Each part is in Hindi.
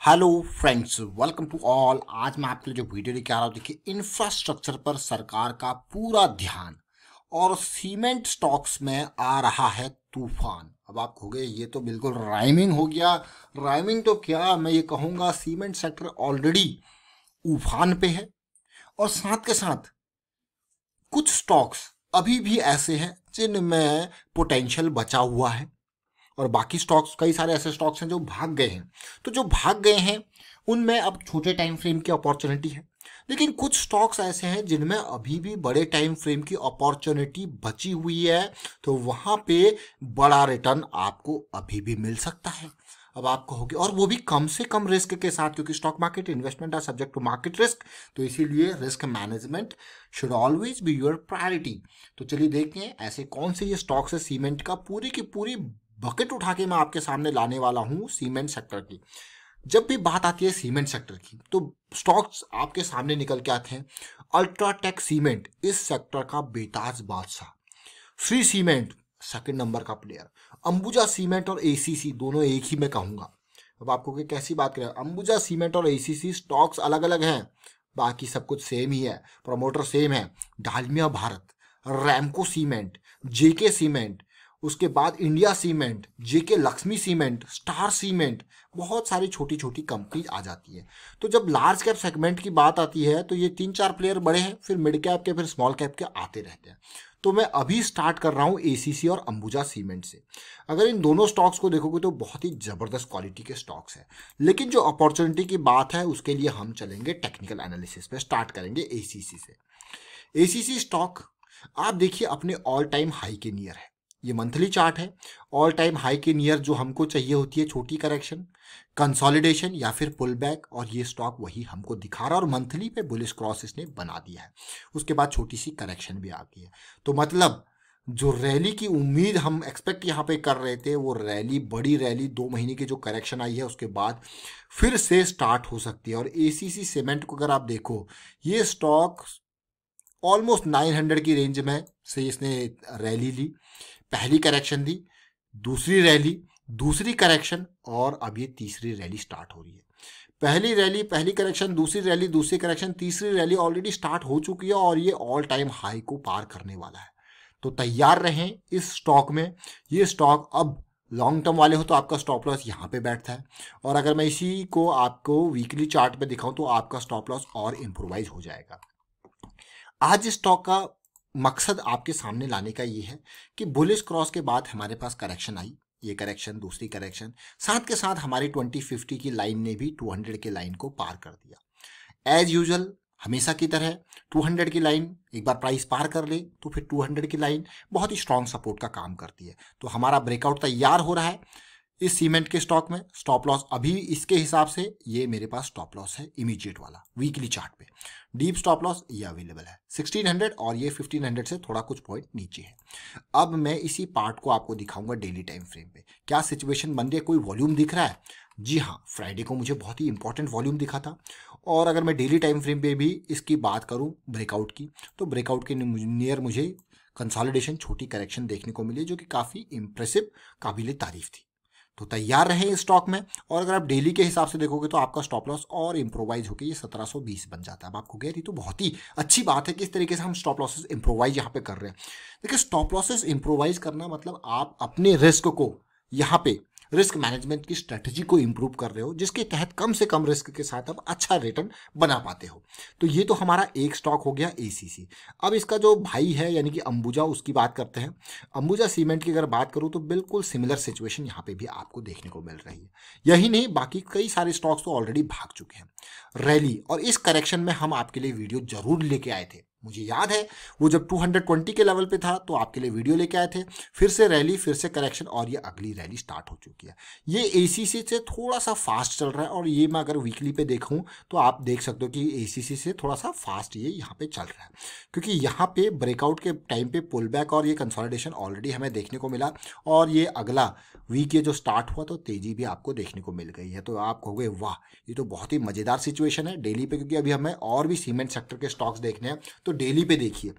Hello friends, welcome to all. आज मैं आपके लिए जो वीडियो लेके आ रहा हूँ, देखिए इंफ्रास्ट्रक्चर पर सरकार का पूरा ध्यान और सीमेंट स्टॉक्स में आ रहा है तूफान। अब आप कहोगे ये तो बिल्कुल राइमिंग हो गया। राइमिंग तो क्या, मैं ये कहूँगा सीमेंट सेक्टर ऑलरेडी उफान पे है और साथ के साथ कुछ स्टॉक्स अभी भी ऐसे हैं जिनमें पोटेंशियल बचा हुआ है और बाकी स्टॉक्स, कई सारे ऐसे स्टॉक्स हैं जो भाग गए हैं। तो जो भाग गए हैं उनमें अब छोटे टाइम फ्रेम की अपॉर्चुनिटी है, लेकिन कुछ स्टॉक्स ऐसे हैं जिनमें अभी भी बड़े टाइम फ्रेम की अपॉर्चुनिटी बची हुई है, तो वहां पे बड़ा रिटर्न आपको अभी भी मिल सकता है। अब आप कहोगे और वो भी कम से कम रिस्क के साथ, क्योंकि stock market investment are subject to market risk, तो इसीलिए risk management should always be your priority. तो चलिए देखते हैं ऐसे कौन से ये स्टॉक्स है सीमेंट का, पूरी की पूरी बकेट उठा के मैं आपके सामने लाने वाला हूं सीमेंट सेक्टर की। जब भी बात आती है सीमेंट सेक्टर की तो स्टॉक्स आपके सामने निकल के आते हैं। अल्ट्राटेक सीमेंट इस सेक्टर का बेताज बादशाह, श्री सीमेंट सेकंड नंबर का प्लेयर, अंबुजा सीमेंट और एसीसी दोनों एक ही मैं कहूंगा। अब आपको कि कैसी बात करें, अंबुजा सीमेंट और एसीसी स्टॉक्स अलग अलग हैं, बाकी सब कुछ सेम ही है, प्रमोटर सेम है। डालमिया भारत, रैमको सीमेंट, जेके सीमेंट, उसके बाद इंडिया सीमेंट, जेके लक्ष्मी सीमेंट, स्टार सीमेंट, बहुत सारी छोटी छोटी कंपनी आ जाती है। तो जब लार्ज कैप सेगमेंट की बात आती है तो ये 3-4 प्लेयर बड़े हैं, फिर मिड कैप के, फिर स्मॉल कैप के आते रहते हैं। तो मैं अभी स्टार्ट कर रहा हूँ एसीसी और अंबुजा सीमेंट से। अगर इन दोनों स्टॉक्स को देखोगे तो बहुत ही जबरदस्त क्वालिटी के स्टॉक्स हैं, लेकिन जो अपॉर्चुनिटी की बात है उसके लिए हम चलेंगे टेक्निकल एनालिसिस पे। स्टार्ट करेंगे एसीसी से। एसीसी स्टॉक आप देखिए अपने ऑल टाइम हाई के नियर है, ये मंथली चार्ट है। ऑल टाइम हाई के नियर जो हमको चाहिए होती है छोटी करेक्शन, कंसोलिडेशन या फिर पुल बैक, और ये स्टॉक वही हमको दिखा रहा है और मंथली पे बुलिश क्रॉस इसने बना दिया है। उसके बाद छोटी सी करेक्शन भी आ गई है, तो मतलब जो रैली की उम्मीद हम एक्सपेक्ट यहाँ पे कर रहे थे वो रैली, बड़ी रैली 2 महीने की जो करेक्शन आई है उसके बाद फिर से स्टार्ट हो सकती है। और एसीसी सीमेंट को अगर आप देखो, ये स्टॉक ऑलमोस्ट 900 की रेंज में से इसने रैली ली, पहली करेक्शन दी, दूसरी रैली, दूसरी करेक्शन, और अब ये तीसरी रैली स्टार्ट हो रही है। पहली रैली, पहली करेक्शन, दूसरी रैली, दूसरी करेक्शन, तीसरी रैली ऑलरेडी स्टार्ट हो चुकी है और ये ऑल टाइम हाई को पार करने वाला है। तो तैयार रहें इस स्टॉक में। ये स्टॉक अब लॉन्ग टर्म वाले हो तो आपका स्टॉप लॉस यहाँ पे बैठता है, और अगर मैं इसी को आपको वीकली चार्ट पे दिखाऊं तो आपका स्टॉप लॉस और इम्प्रोवाइज हो जाएगा। आज इस स्टॉक का मकसद आपके सामने लाने का ये है कि बुलिश क्रॉस के बाद हमारे पास करेक्शन आई, ये करेक्शन, दूसरी करेक्शन, साथ के साथ हमारी 2050 की लाइन ने भी 200 की लाइन को पार कर दिया। एज यूजुअल हमेशा की तरह 200 की लाइन एक बार प्राइस पार कर ले तो फिर 200 की लाइन बहुत ही स्ट्रांग सपोर्ट का काम करती है। तो हमारा ब्रेकआउट तैयार हो रहा है इस सीमेंट के स्टॉक में। स्टॉप लॉस अभी इसके हिसाब से ये मेरे पास स्टॉप लॉस है इमीडिएट वाला, वीकली चार्ट पे डीप स्टॉप लॉस ये अवेलेबल है 1600, और ये 1500 से थोड़ा कुछ पॉइंट नीचे है। अब मैं इसी पार्ट को आपको दिखाऊंगा डेली टाइम फ्रेम पे। क्या सिचुएशन बन रही है, कोई वॉल्यूम दिख रहा है? जी हाँ, फ्राइडे को मुझे बहुत ही इंपॉर्टेंट वॉल्यूम दिखा था। और अगर मैं डेली टाइम फ्रेम पे भी इसकी बात करूं ब्रेकआउट की, तो ब्रेकआउट के नियर मुझे कंसोलिडेशन, छोटी करेक्शन देखने को मिली जो कि काफ़ी इंप्रेसिव, काबिल तारीफ थी। तो तैयार रहे इस स्टॉक में। और अगर आप डेली के हिसाब से देखोगे तो आपका स्टॉप लॉस और इम्प्रोवाइज होकर ये 1720 बन जाता है। अब आपको कह रही तो बहुत ही अच्छी बात है कि इस तरीके से हम स्टॉप लॉसेस इम्प्रोवाइज यहाँ पे कर रहे हैं। देखिए स्टॉप लॉसेस इम्प्रोवाइज करना मतलब आप अपने रिस्क को यहाँ पे, रिस्क मैनेजमेंट की स्ट्रेटजी को इंप्रूव कर रहे हो, जिसके तहत कम से कम रिस्क के साथ आप अच्छा रिटर्न बना पाते हो। तो ये तो हमारा एक स्टॉक हो गया एसीसी। अब इसका जो भाई है यानी कि अंबुजा, उसकी बात करते हैं। अंबुजा सीमेंट की अगर बात करूं तो बिल्कुल सिमिलर सिचुएशन यहाँ पे भी आपको देखने को मिल रही है। यही नहीं, बाकी कई सारे स्टॉक्स तो ऑलरेडी भाग चुके हैं रैली, और इस करेक्शन में हम आपके लिए वीडियो जरूर लेके आए थे। मुझे याद है वो जब 220 के लेवल पे था तो आपके लिए वीडियो लेके आए थे। फिर से रैली, फिर से करेक्शन, और ये अगली रैली स्टार्ट हो चुकी है। ये एसीसी से थोड़ा सा फास्ट चल रहा है, और ये मैं अगर वीकली पे देखूं तो आप देख सकते हो कि एसीसी से थोड़ा सा फास्ट ये यहाँ पे चल रहा है, क्योंकि यहाँ पे ब्रेकआउट के टाइम पे पुल बैक और ये कंसोलिडेशन ऑलरेडी हमें देखने को मिला, और ये अगला वीक ये जो स्टार्ट हुआ तो तेजी भी आपको देखने को मिल गई है। तो आप कहोगे वाह, ये तो बहुत ही मजेदार सिचुएशन है डेली पे, क्योंकि अभी हमें और भी सीमेंट सेक्टर के स्टॉक्स देखने हैं। तो डेली पे देखिए,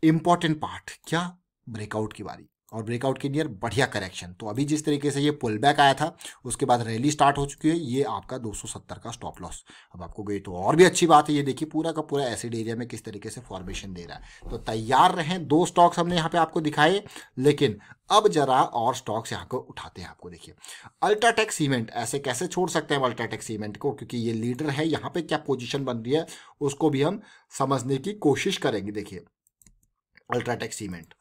इंपॉर्टेंट पार्ट क्या, ब्रेकआउट की बारी। और ब्रेकआउट के नियर बढ़िया करेक्शन। तो अभी जिस तरीके से ये पुल बैक आया था उसके बाद रैली स्टार्ट हो चुकी है, ये आपका 270 का स्टॉप लॉस अब आपको गई। तो और भी अच्छी बात है, ये देखिए पूरा का पूरा एसिड एरिया में किस तरीके से फॉर्मेशन दे रहा है। तो तैयार रहें, 2 स्टॉक्स हमने यहाँ पे आपको दिखाए, लेकिन अब जरा और स्टॉक्स यहाँ को उठाते हैं। आपको देखिए अल्ट्राटेक सीमेंट, ऐसे कैसे छोड़ सकते हैं अल्ट्राटेक सीमेंट को, क्योंकि ये लीडर है, यहाँ पे क्या पोजीशन बन रही है उसको भी हम समझने की कोशिश करेंगे। देखिए अल्ट्राटेक सीमेंट,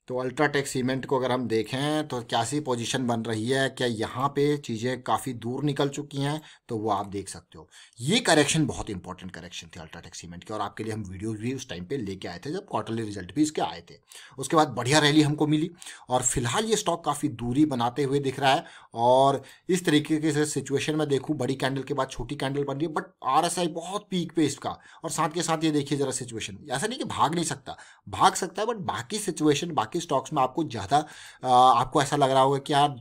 तो अल्ट्राटेक सीमेंट को अगर हम देखें तो क्या सी पोजीशन बन रही है, क्या यहाँ पे चीज़ें काफ़ी दूर निकल चुकी हैं, तो वो आप देख सकते हो। ये करेक्शन बहुत इंपॉर्टेंट करेक्शन थी अल्ट्राटेक सीमेंट की, और आपके लिए हम वीडियोस भी उस टाइम पे लेके आए थे जब क्वार्टरली रिजल्ट भी इसके आए थे। उसके बाद बढ़िया रैली हमको मिली, और फिलहाल ये स्टॉक काफ़ी दूरी बनाते हुए दिख रहा है। और इस तरीके से सिचुएशन में देखूँ, बड़ी कैंडल के बाद छोटी कैंडल बन रही है, बट RSI बहुत पीक पे इसका, और साथ के साथ ये देखिए जरा सिचुएशन, ऐसा नहीं कि भाग नहीं सकता, भाग सकता है, बट बाकी सिचुएशन बाकी स्टॉक्स में आपको ज़्यादा आपको ऐसा लग रहा होगा कि यार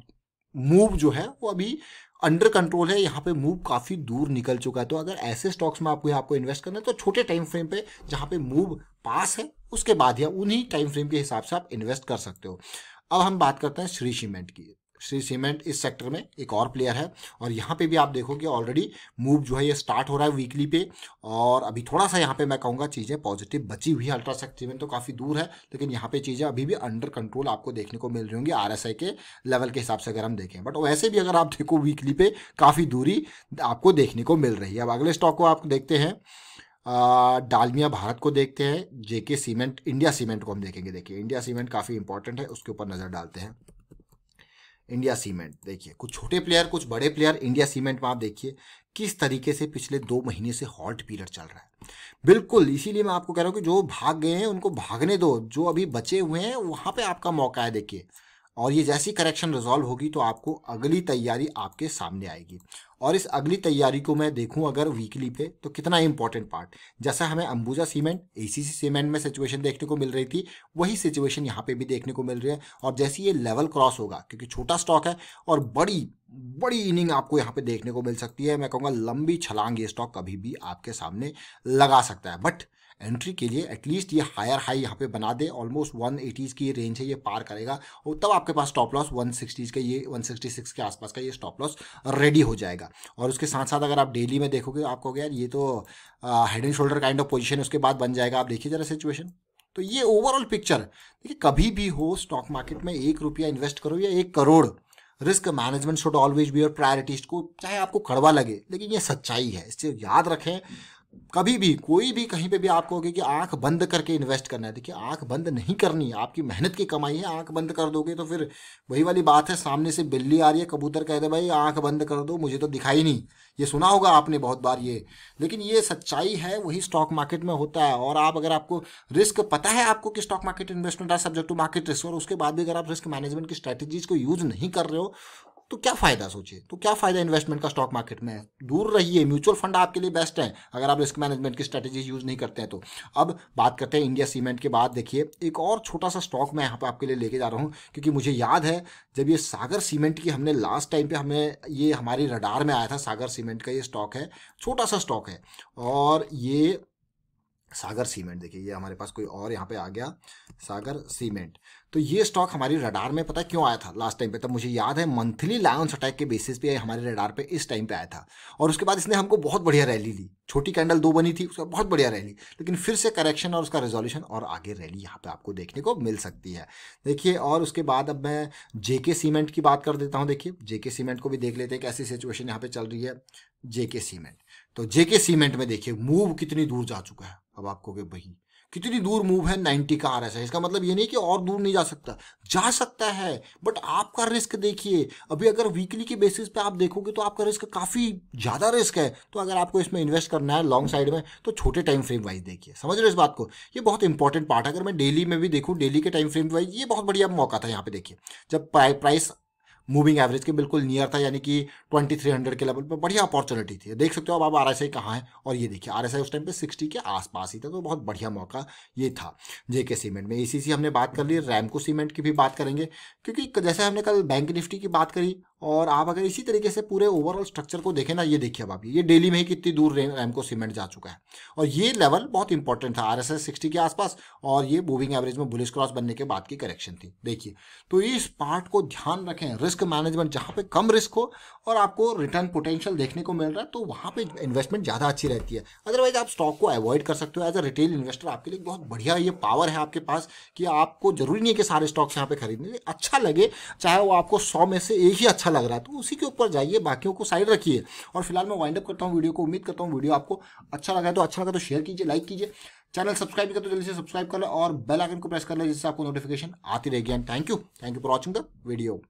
मूव जो है वो अभी अंडर कंट्रोल है, यहाँ पे मूव काफ़ी दूर निकल चुका है। तो अगर ऐसे स्टॉक्स में आपको इन्वेस्ट करना है तो छोटे टाइम फ्रेम पे जहाँ पे मूव पास है उसके बाद या उन्हीं टाइम फ्रेम के हिसाब से आप इन्वेस्ट कर सकते हो। अब हम बात करते हैं श्री सीमेंट की। श्री सीमेंट इस सेक्टर में एक और प्लेयर है, और यहाँ पे भी आप देखोगे ऑलरेडी मूव जो है ये स्टार्ट हो रहा है वीकली पे, और अभी थोड़ा सा यहाँ पे मैं कहूँगा चीज़ें पॉजिटिव बची हुई है। अल्ट्राटेक सीमेंट तो काफ़ी दूर है, लेकिन यहाँ पे चीज़ें अभी भी अंडर कंट्रोल आपको देखने को मिल रही होंगी RSI के लेवल के हिसाब से अगर हम देखें, बट वैसे भी अगर आप देखो वीकली पे काफ़ी दूरी आपको देखने को मिल रही है। अब अगले स्टॉक को आप देखते हैं, डालमिया भारत को देखते हैं, JK सीमेंट, इंडिया सीमेंट को हम देखेंगे। देखिए इंडिया सीमेंट काफ़ी इंपॉर्टेंट है, उसके ऊपर नज़र डालते हैं। इंडिया सीमेंट देखिए, कुछ छोटे प्लेयर कुछ बड़े प्लेयर, इंडिया सीमेंट में आप देखिए किस तरीके से पिछले 2 महीने से हॉल्ट पीरियड चल रहा है। बिल्कुल इसीलिए मैं आपको कह रहा हूँ कि जो भाग गए हैं उनको भागने दो, जो अभी बचे हुए हैं वहाँ पे आपका मौका है। देखिए, और ये जैसी करेक्शन रिजॉल्व होगी तो आपको अगली तैयारी आपके सामने आएगी, और इस अगली तैयारी को मैं देखूं अगर वीकली पे तो कितना इंपॉर्टेंट पार्ट, जैसा हमें अंबुजा सीमेंट, ACC सीमेंट में सिचुएशन देखने को मिल रही थी, वही सिचुएशन यहाँ पे भी देखने को मिल रही है। और जैसे ये लेवल क्रॉस होगा, क्योंकि छोटा स्टॉक है और बड़ी बड़ी इनिंग आपको यहाँ पे देखने को मिल सकती है, मैं कहूँगा लंबी छलांग ये स्टॉक कभी भी आपके सामने लगा सकता है। बट एंट्री के लिए एटलीस्ट ये हायर हाई यहाँ पे बना दे, ऑलमोस्ट 180s की ये रेंज है, ये पार करेगा, और तब आपके पास स्टॉप लॉस 160s का, ये 166 के आसपास का ये स्टॉप लॉस रेडी हो जाएगा। और उसके साथ साथ अगर आप डेली में देखोगे आपको यार ये तो head and shoulder kind of position उसके बाद बन जाएगा। आप देखिए जरा सिचुएशन, तो ये ओवरऑल पिक्चर देखिए, कभी भी हो स्टॉक मार्केट में 1 रुपया इन्वेस्ट करो या 1 crore, risk management should always be your priorities, को चाहे आपको कड़वा लगे लेकिन ये सच्चाई है, इससे याद रखें। कभी भी कोई भी कहीं पे भी आप कहोगे कि आंख बंद करके इन्वेस्ट करना है, देखिए आंख बंद नहीं करनी, आपकी मेहनत की कमाई है, आंख बंद कर दोगे तो फिर वही वाली बात है, सामने से बिल्ली आ रही है, कबूतर कह दे भाई आंख बंद कर दो मुझे तो दिखाई नहीं, ये सुना होगा आपने बहुत बार ये, लेकिन ये सच्चाई है, वही स्टॉक मार्केट में होता है। और आप अगर आपको रिस्क पता है आपको कि stock market investment are subject to market risk, और उसके बाद भी अगर आप रिस्क मैनेजमेंट की स्ट्रैटेजीज को यूज नहीं कर रहे हो तो क्या फ़ायदा, सोचिए, तो क्या फ़ायदा इन्वेस्टमेंट का स्टॉक मार्केट में। दूर रहिए, म्यूचुअल फंड आपके लिए बेस्ट है अगर आप रिस्क मैनेजमेंट की स्ट्रैटेजी यूज़ नहीं करते हैं तो। अब बात करते हैं इंडिया सीमेंट के बाद, देखिए एक और छोटा सा स्टॉक मैं यहाँ पे आपके लिए लेके जा रहा हूँ, क्योंकि मुझे याद है जब ये सागर सीमेंट की हमने लास्ट टाइम पे हमें ये हमारी रडार में आया था, सागर सीमेंट का ये स्टॉक है, छोटा सा स्टॉक है, और ये सागर सीमेंट देखिए, ये हमारे पास कोई और यहाँ पे आ गया सागर सीमेंट। तो ये स्टॉक हमारी रडार में पता क्यों आया था लास्ट टाइम पे, तब मुझे याद है मंथली लायंस अटैक के बेसिस पे हमारे रडार पे इस टाइम पे आया था, और उसके बाद इसने हमको बहुत बढ़िया रैली ली, छोटी कैंडल 2 बनी थी, उसका बहुत बढ़िया रैली, लेकिन फिर से करेक्शन और उसका रेजोल्यूशन और आगे रैली यहाँ पे आपको देखने को मिल सकती है। देखिए, और उसके बाद अब मैं JK सीमेंट की बात कर देता हूँ। देखिए JK सीमेंट को भी देख लेते हैं कैसी सिचुएशन यहाँ पे चल रही है। JK सीमेंट, तो JK सीमेंट में देखिए मूव कितनी दूर जा चुका है। अब आपको कि भाई कितनी दूर मूव है, 90 का RSI, इसका मतलब ये नहीं कि और दूर नहीं जा सकता है, बट आपका रिस्क देखिए। अभी अगर वीकली के बेसिस पे आप देखोगे तो आपका रिस्क काफ़ी ज़्यादा रिस्क है, तो अगर आपको इसमें इन्वेस्ट करना है लॉन्ग साइड में तो छोटे टाइम फ्रेम वाइज देखिए, समझ रहे हो इस बात को, ये बहुत इंपॉर्टेंट पार्ट है। अगर मैं डेली में भी देखूँ, डेली के टाइम फ्रेम वाइज ये बहुत बढ़िया मौका था। यहाँ पे देखिए जब प्राइस मूविंग एवरेज के बिल्कुल नियर था, यानी कि 2300 के लेवल पर बढ़िया अपॉर्चुनिटी थी, देख सकते हो अब RSI कहाँ है, और ये देखिए RSI उस टाइम पे 60 के आसपास ही था, तो बहुत बढ़िया मौका ये था JK सीमेंट में। ACC हमने बात कर ली, रैमको सीमेंट की भी बात करेंगे, क्योंकि जैसे हमने कल बैंक निफ्टी की बात करी और आप अगर इसी तरीके से पूरे ओवरऑल स्ट्रक्चर को देखें ना, ये देखिए अब आप ये डेली में ही कितनी दूर रैमको सीमेंट जा चुका है, और ये लेवल बहुत इंपॉर्टेंट था RSI 60 के आसपास, और ये मूविंग एवरेज में बुलिश क्रॉस बनने के बाद की करेक्शन थी। देखिए तो इस पार्ट को ध्यान रखें, रिस्क मैनेजमेंट, जहाँ पे कम रिस्क हो और आपको रिटर्न पोटेंशियल देखने को मिल रहा है तो वहाँ पे इन्वेस्टमेंट ज़्यादा अच्छी रहती है। अदरवाइज आप स्टॉक को अवॉइड कर सकते हो। एज अ रिटेल इन्वेस्टर आपके लिए बहुत बढ़िया ये पावर है आपके पास कि आपको जरूरी नहीं है कि सारे स्टॉक्स यहाँ पे खरीदने, अच्छा लगे, चाहे वो आपको 100 में से एक ही अच्छा लग रहा है तो उसी के ऊपर जाइए, बाकियों को साइड रखिए। और फिलहाल मैं वाइंड अप करता हूँ वीडियो को। उम्मीद करता हूँ वीडियो आपको अच्छा लगा तो शेयर कीजिए, लाइक कीजिए, चैनल सब्सक्राइब कर तो जल्दी से सब्सक्राइब कर लो और बेल आइकन को प्रेस कर लो जिससे आपको नोटिफिकेशन आती रहेगी। And thank you for watching the video.